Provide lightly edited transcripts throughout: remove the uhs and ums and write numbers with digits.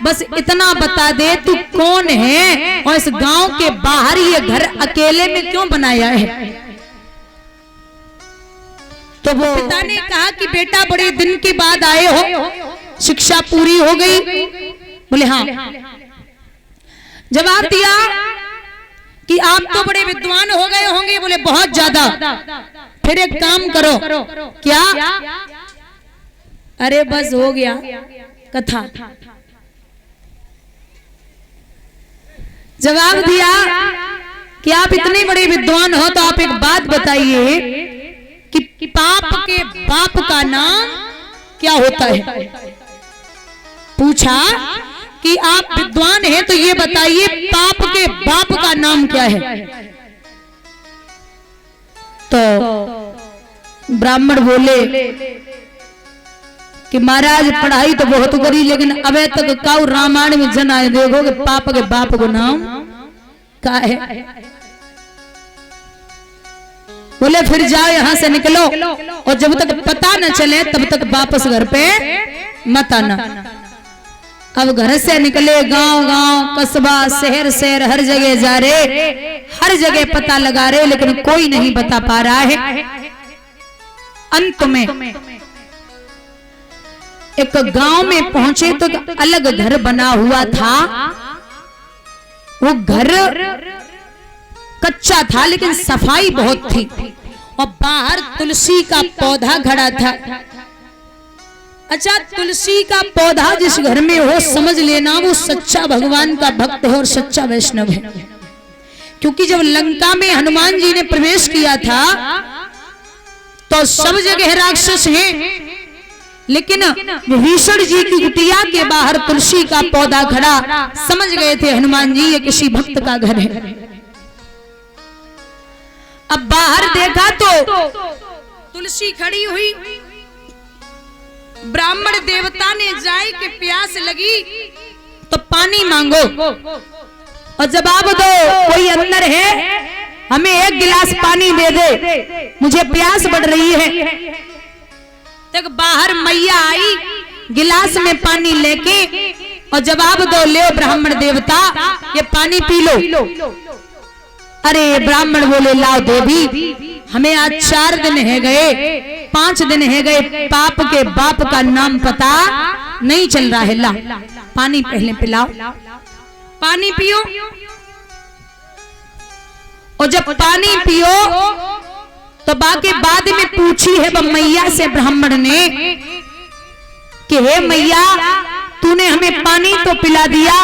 बस इतना बता दे तू कौन है और इस गांव के बाहर ये घर अकेले में क्यों बनाया है। तो वो पिता ने कहा कि बेटा बड़े दिन के बाद आए हो, शिक्षा पूरी हो गई? बोले हाँ। जवाब दिया कि आप तो बड़े विद्वान हो गए होंगे? बोले बहुत ज्यादा। फिर एक काम करो। क्या? अरे बस हो गया कथा। जवाब दिया कि आप इतने बड़े विद्वान हो तो आप एक बात बताइए कि पाप के बाप का नाम क्या होता है। पूछा कि आप विद्वान हैं तो ये बताइए पाप के बाप का नाम क्या है। तो ब्राह्मण बोले कि महाराज पढ़ाई तो बहुत करी लेकिन अबे तक काउ रामायण में जन आए देखो कि पाप के बाप को नाम क्या है। बोले फिर जाओ यहां से निकलो और जब तक पता न चले तब तक वापस घर पे मत आना। अब घर से निकले, गांव गांव कस्बा शहर शहर हर जगह जा रहे, हर जगह पता लगा रहे लेकिन कोई नहीं बता पा रहा है। अंत में एक गांव में पहुंचे तो अलग घर बना हुआ था। वो घर कच्चा था लेकिन सफाई बहुत थी और बाहर तुलसी का पौधा खड़ा था। अच्छा, तुलसी का पौधा जिस घर में हो समझ लेना वो सच्चा भगवान का भक्त है और सच्चा वैष्णव है। क्योंकि जब लंका में हनुमान जी ने प्रवेश किया था तो सब जगह राक्षस हैं, लेकिन विभीषण जी की कुटिया के बाहर तुलसी का पौधा खड़ा, समझ गए थे हनुमान जी ये किसी भक्त का घर है। अब बाहर देखा तो तुलसी खड़ी हुई। ब्राह्मण देवता ने जाए कि प्यास लगी तो पानी मांगो और जवाब दो कोई अंदर है हमें एक गिलास पानी दे दे, मुझे प्यास बढ़ रही है। तक बाहर मैया आई गिलास में पानी लेके और जवाब दो ले ब्राह्मण देवता ये पानी पी लो। अरे ब्राह्मण बोले लाओ देवी, हमें आज 4 दिन है गए, 5 दिन है गए, पाप के बाप का नाम पता नहीं चल रहा है। ला पानी पहले पिलाओ, पानी पियो। और जब पानी पियो तो बाकी बाद में पूछी है मैया से ब्राह्मण ने कि हे मैया तूने हमें पानी तो पिला दिया,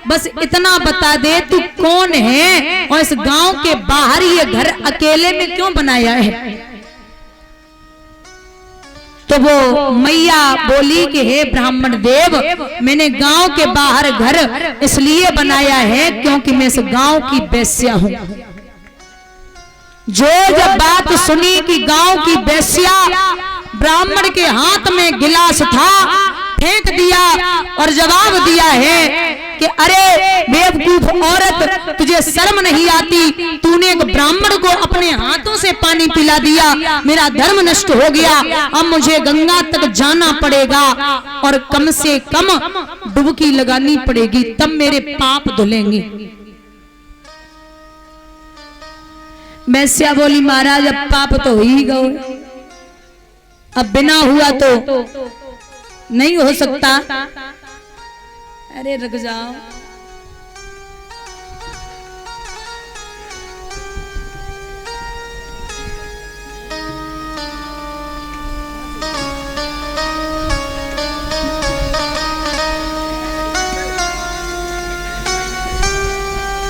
बस इतना बता दे तू कौन है और इस गांव के बाहर ये घर अकेले में क्यों बनाया है। तो वो मैया बोली कि हे ब्राह्मण देव, मैंने गांव के बाहर घर इसलिए बनाया है क्योंकि मैं इस गांव की वेश्या हूं। जो जब बात सुनी कि गांव की वेश्या, ब्राह्मण के हाथ में गिलास था फेंक दिया और जवाब दिया है कि अरे बेवकूफ औरत तुझे शर्म नहीं आती, तूने एक ब्राह्मण को अपने हाथों से पानी पिला दिया, मेरा धर्म नष्ट हो गया, अब मुझे गंगा तक जाना पड़ेगा और कम से कम डुबकी लगानी पड़ेगी तब मेरे पाप धुलेंगे। वैश्या बोली महाराज अब पाप तो हो ही गए, अब बिना हुआ तो नहीं हो सकता। अरे रुक जाओ,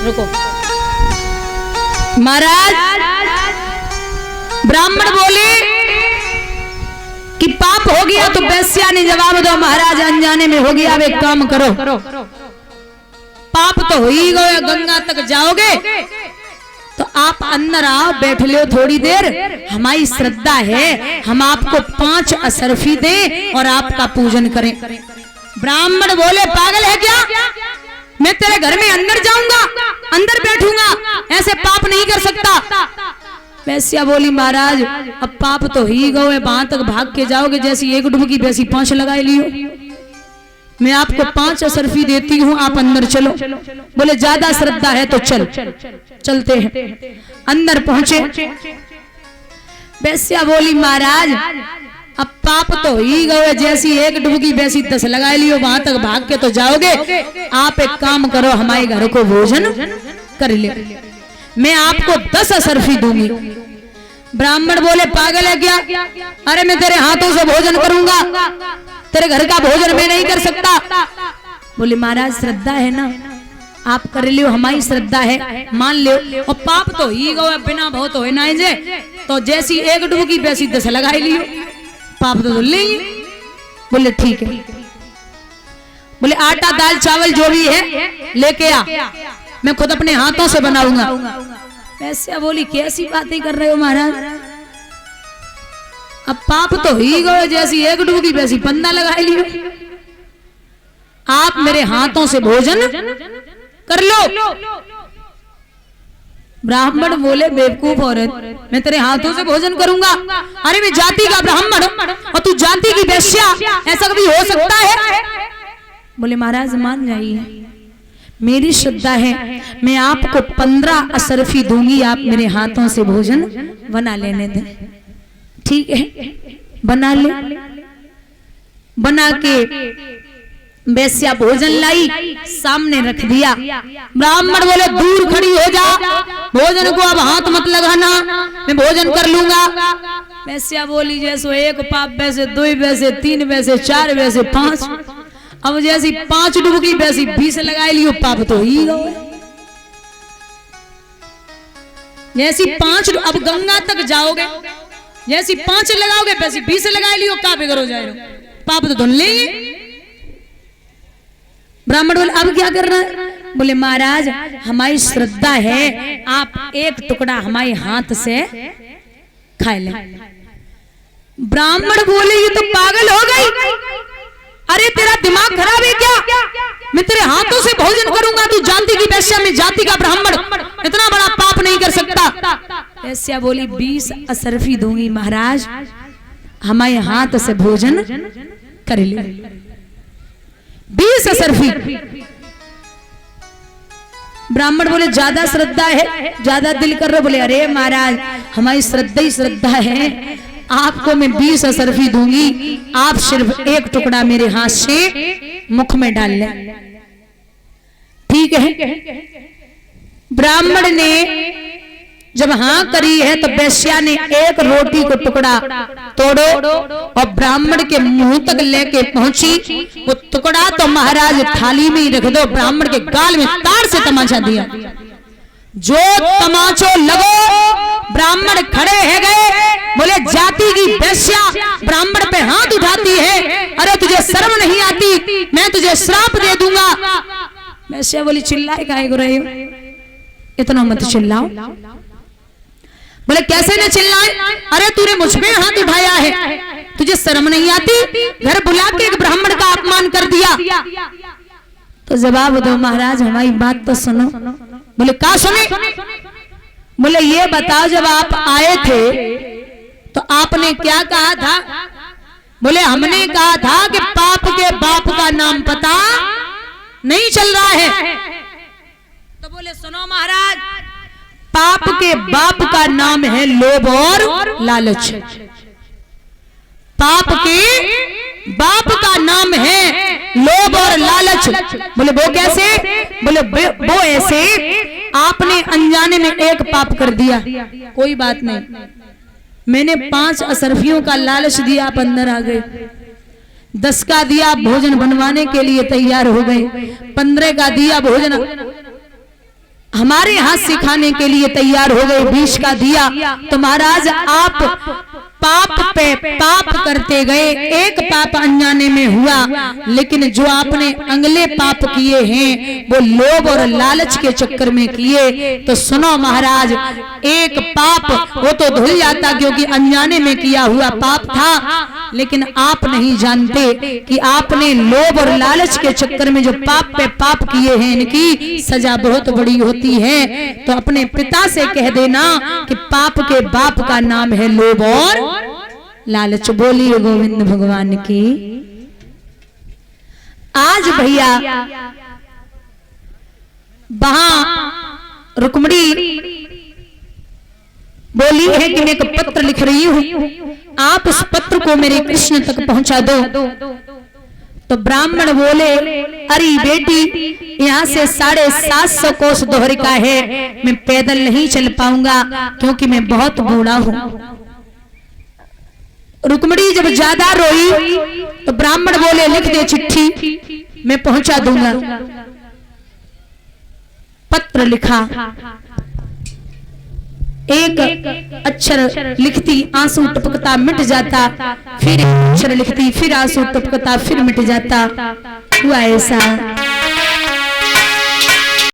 रुको। महाराज ब्राह्मण बोले कि पाप हो गया तो वैश्या ने जवाब दो महाराज अनजाने में हो गया, अब एक काम करो, पाप तो हो ही गया, गंगा तक जाओगे तो आप अंदर आओ, बैठ लो थोड़ी देर, हमारी श्रद्धा है हम आपको 5 असरफी दें और आपका पूजन करें। ब्राह्मण बोले पागल है क्या, मैं तेरे घर में अंदर जाऊंगा, अंदर बैठूंगा, ऐसे पाप नहीं कर सकता। वैश्या बोली महाराज अब पाप तो ही गए, वहां तक भाग के जाओगे, जैसी एक डुबकी वैसी 5 लगाए लियो। मैं आपको 5 असरफी देती हूँ, आप अंदर चलो। बोले ज्यादा श्रद्धा है तो चल। चलते हैं, अंदर पहुंचे। वैश्या बोली महाराज अब पाप तो ही गए, जैसी एक डुबकी वैसी 10 लगा लियो, वहां तक भाग के तो जाओगे। आप एक काम करो, हमारे घर को भोजन कर ले, मैं आपको 10 असरफी दूंगी। ब्राह्मण बोले पागल है क्या? अरे मैं तेरे हाथों से भोजन करूंगा, तेरे घर का भोजन मैं नहीं कर सकता। बोले महाराज श्रद्धा है ना, आप कर लियो, हमारी श्रद्धा है, मान लियो। और पाप तो ही गो बिना बहुत हो ना जे, तो जैसी एक डुबकी वैसी 10 लगा लियो, पाप तो धुल लेंगे। बोले ठीक है। बोले आटा दाल चावल जो भी है लेके आ, मैं खुद अपने हाथों से बनाऊंगा। वैसे बोली कैसी बातें कर रहे हो महाराज, अब पाप तो ही गए, जैसी एक डुबकी वैसी 15 लगा लियो, आप मेरे हाथों से भोजन कर लो। ब्राह्मण बोले बेवकूफ औरत, मैं तेरे हाथों से भोजन करूंगा? अरे मैं जाति का ब्राह्मण और तू जाति की वेश्या, ऐसा कभी हो सकता है? बोले महाराज मान जाइए, मेरी श्रद्धा है, मैं आपको 15 असरफी दूंगी, आप मेरे हाथों से भोजन बना लेने दें। ठीक है, बना ले। बना के वेश्या भोजन लाई, सामने रख दिया। ब्राह्मण बोले दूर खड़ी हो जा, भोजन को अब हाथ मत लगाना, मैं भोजन कर लूंगा। वेश्या बोली जैसे एक पाप वैसे 2 वैसे 3 वैसे 4 वैसे 5, अब जैसी 5 डुबकी वैसी 20 लगा लियो, पाप तो ही गए। जैसी 5 अब गंगा तक जाओगे, जैसी 5 लगाओगे वैसी 20 लगा लियो, का बिगड़ जाए, पाप तो धुल लेंगे। ब्राह्मण बोले अब क्या करना है? बोले महाराज हमारी श्रद्धा है, आप एक टुकड़ा हमारे हाथ से खा ले। ब्राह्मण बोले ये तो पागल हो गई, अरे तेरा दिमाग खराब है क्या? मैं तेरे हाथों से भोजन करूंगा, तू जाति की वेश्या, मैं जाति का ब्राह्मण, इतना बड़ा पाप नहीं कर सकता। वेश्या बोली 20 असरफी दूंगी महाराज, हमारे हाथ से भोजन कर ले। 20 असरफी। ब्राह्मण बोले ज्यादा श्रद्धा है, ज्यादा दिल कर रहे। बोले अरे महाराज हमारी श्रद्धा ही श्रद्धा है, आपको मैं 20 असरफी दूंगी, आप सिर्फ एक टुकड़ा मेरे हाथ से मुख में डाल ले। ठीक है। ब्राह्मण ने जब हाँ करी है तो वेश्या ने एक रोटी को टुकड़ा तोड़ो और ब्राह्मण के मुंह तक लेके पहुंची। वो टुकड़ा तो महाराज थाली में ही रख दो, ब्राह्मण के गाल में तार से तमाचा दिया। जो तमाचो लगो, ब्राह्मण खड़े है गए। बोले जाति की वेश्या ब्राह्मण पे हाथ उठाती है, अरे तुझे शर्म नहीं आती, मैं तुझे श्राप दे दूंगा। वेश्या बोली चिल्लाए काहे को रहे हो, इतना मत चिल्लाओ। बोले कैसे न चिल्लाए, अरे तूने मुझ पे हाथ उठाया है, तुझे शर्म नहीं आती, घर बुला के एक ब्राह्मण का अपमान कर दिया। तो जवाब दो महाराज हमारी बात तो सुनो। बोले का सुने? बोले ये बताओ जब आप आए थे तो आपने क्या कहा था? बोले हमने कहा था कि पाप के बाप का नाम पता नहीं चल रहा है। तो बोले सुनो महाराज, पाप के बाप का नाम है लोभ और लालच। पाप के बाप का नाम है लोभ और लालच। बोले वो कैसे? बोले वो ऐसे, आपने अनजाने में एक पाप कर दिया, कोई बात नहीं, मैंने 5 असरफियों का लालच दिया, आप अंदर आ गए। 10 का दिया, भोजन बनवाने के लिए तैयार हो गए। 15 का दिया, भोजन हमारे हाथ से खाने के लिए तैयार हो गए। 20 का दिया। तो महाराज आप पाप पे पाप करते गए, एक पाप अनजाने में हुआ, लेकिन जो आपने अगले पाप किए हैं वो लोभ और लालच के चक्कर में किए। तो सुनो महाराज, एक पाप वो तो धुल जाता क्योंकि अनजाने में किया हुआ पाप था, लेकिन आप नहीं जानते कि आपने लोभ और लालच के चक्कर में जो पाप पे पाप किए हैं, इनकी सजा बहुत बड़ी होती है। तो अपने पिता से कह देना कि पाप के बाप का नाम है लोभ और लालच। बोलिए गोविंद भगवान की। आज भैया वहां रुक्मणी बोली है कि मैं एक पत्र लिख रही हूं, आप उस पत्र को मेरे कृष्ण तक पहुंचा दो। तो ब्राह्मण बोले, अरे बेटी, यहाँ से 750 कोस दोहरिका है, मैं पैदल नहीं चल पाऊंगा क्योंकि मैं बहुत बूढ़ा हूं। रुक्मणी जब ज्यादा रोई तो ब्राह्मण बोले, लिख दे चिट्ठी, मैं पहुंचा दूंगा। पत्र लिखा, एक अक्षर लिखती, आंसू टपकता, मिट जाता, फिर अक्षर लिखती, फिर आंसू टपकता, फिर मिट जाता। हुआ ऐसा